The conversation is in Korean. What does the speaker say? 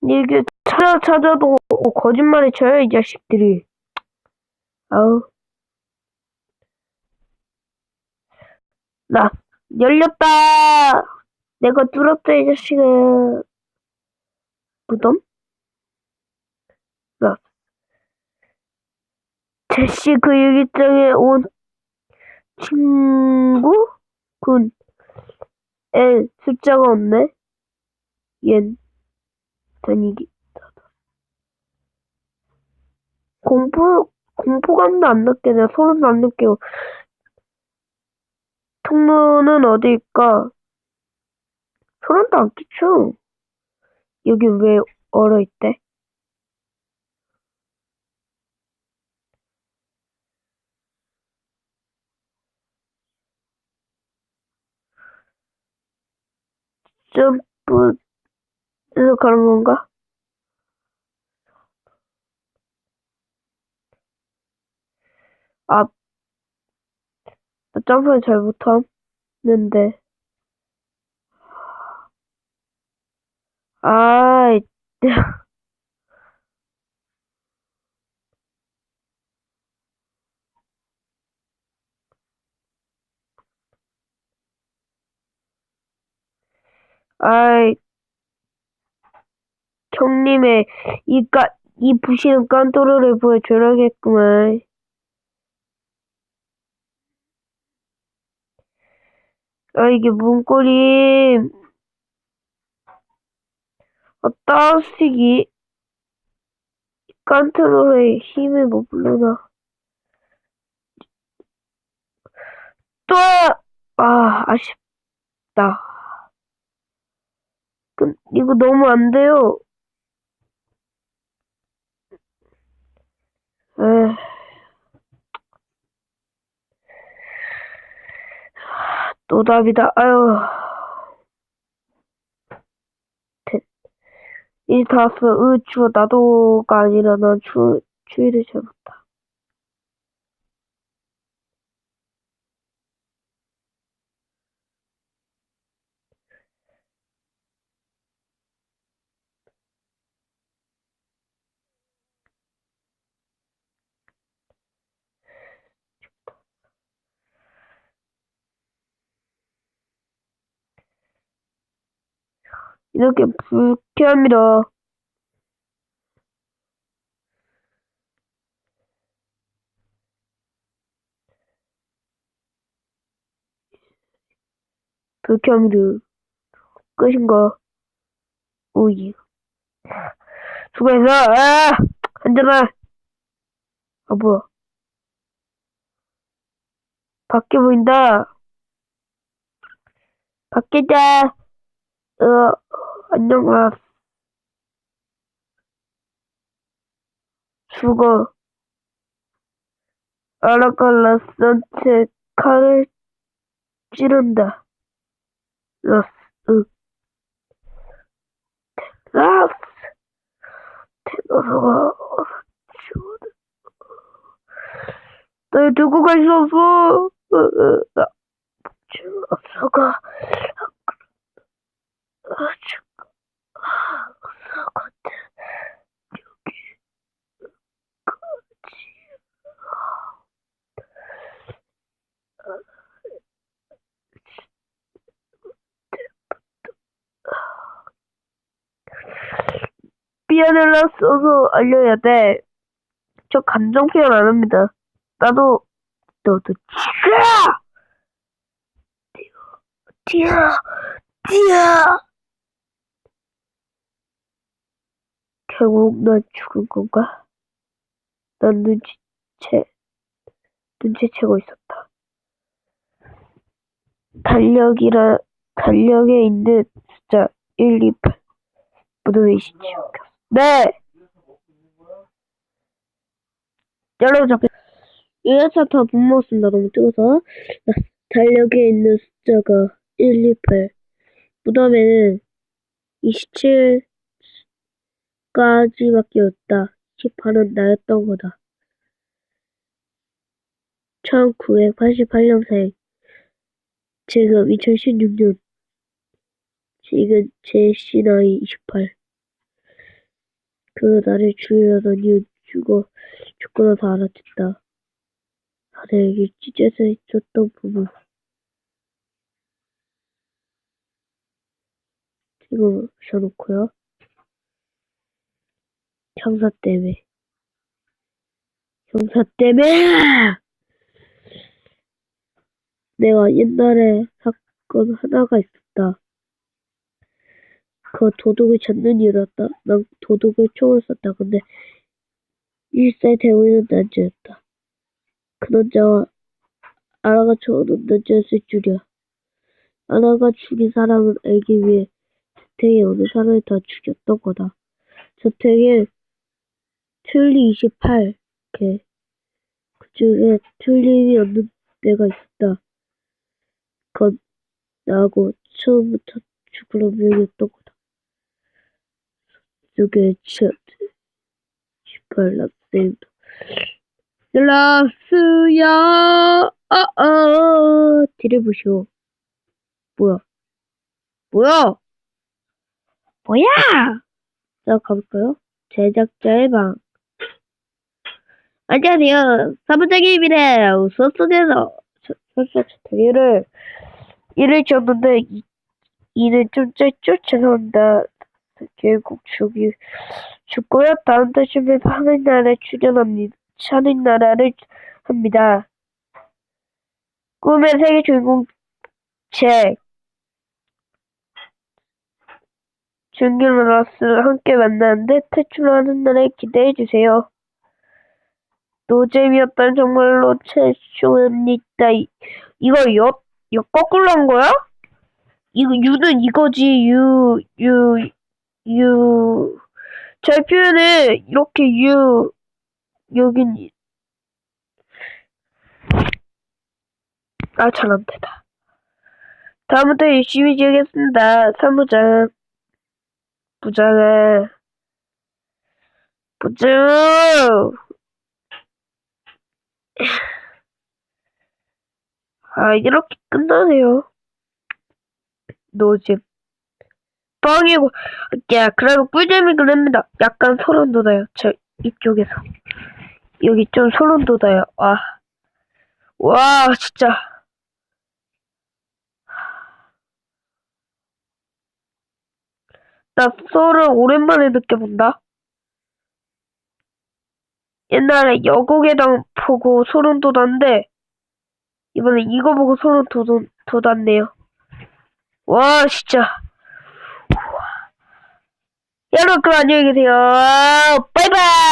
이게 찾아도 거짓말을 쳐요, 이 자식들이. 아우. 나, 열렸다! 내가 뚫었다, 이 자식아. 무덤? 나, 제시 그 일기장에 온 친구? 에, 숫자가 없네? 얜, 다니기. 공포감도 안 느껴. 내가 소름도 안 느껴. 통로는 어디일까? 소름도 안 끼쳐. 여기 왜 얼어있대? 점프해서 가는 건가? 아, 나 점프를 잘 못하는데. 아이, 아이, 형님의 이 부시는 깐또르를 보여줘야겠구만. 아, 이게 문고리. 따스기. 깐또르의 힘을 못 불러나. 또! 아쉽다. 이거 너무 안 돼요. 에휴. 또 답이다. 아유. 이제 다 왔어. 추워. 나도가 아니라 난 추위를 잘 못타. 이렇게 불쾌합니다. 불쾌합니다. 끝인가? 오이. 수고했어. 앉아봐. 뭐야. 밖에 보인다. 밖에다. 안녕. 수고. 아라칼라스한테 칼을 찌른다. 라스, 라스. 테너서가 죽어도 날 두고 갈 수 없어. 테너서가 미안해라 써서 알려야 돼. 저 감정 표현 안 합니다. 너도 뛰어. 결국 난 죽은 건가? 난 눈치채고 있었다. 달력에 있는 숫자 1, 2, 8 무덤에 시체. 네! 여러분 잠깐 1차 다 못 먹었습니다. 너무 뜨거워서. 달력에 있는 숫자가 1, 2, 8 무덤에는 27까지밖에 없다. 18은 나였던 거다. 1988년생. 지금 2016년. 지금 제 나이 28. 그 나를 죽이려더니 죽거나 다 알아챘다. 하늘에게 찢어져 있었던 부분. 이거 붙여놓고요. 형사 때문에. 내가 옛날에 사건 하나가 있었다. 그 도둑을 찾는 일이었다. 난 도둑을 총을 쐈다. 근데 일살 되고 있는 남자였다. 그 남자와 아라가 좋아하는 남자였을 줄이야. 아라가 죽인 사람을 알기 위해 저택에 오는 사람을 다 죽였던 거다. 저택에 튤립 28개. 그 중에 튤립이 없는 데가 있었다. 그건 나하고 처음부터 죽을 운명이었던 거다. 숲속의 저택. 시발람쌤도. 라스야, 뒤를 보시오. 뭐야? 자, 가볼까요? 제작자의 방. 안녕하세요. 사무장님이래. 숲속에서 일을 줬는데, 이는 좀 짧죠? 죄송합니다. 결국 죽고요. 다음 달쯤에 하늘나라를 합니다. 꿈의 세계 주인공 책. 준규로서 함께 만나는데 퇴출하는 날에 기대해주세요. 노잼이었던 정말로 최초입니다. 이거 거꾸로 한 거야? 이거 유는 이거지. 잘 표현해. 이렇게 여긴 잘 안 된다. 다음부터 열심히 지으겠습니다. 사무장. 부장. 이렇게 끝나네요. 노잼. 뻥이고. 야, 그래도 꿀잼이 그럽니다. 약간 소름 돋아요. 저 이쪽에서. 여기 좀 소름 돋아요. 와, 진짜. 나 소름 오랜만에 느껴본다. 옛날에 여고괴당 보고 소름 돋았는데 이번에 이거 보고 소름 돋았네요. 와, 진짜. 여러분, 그럼 안녕히 계세요. 바이바이.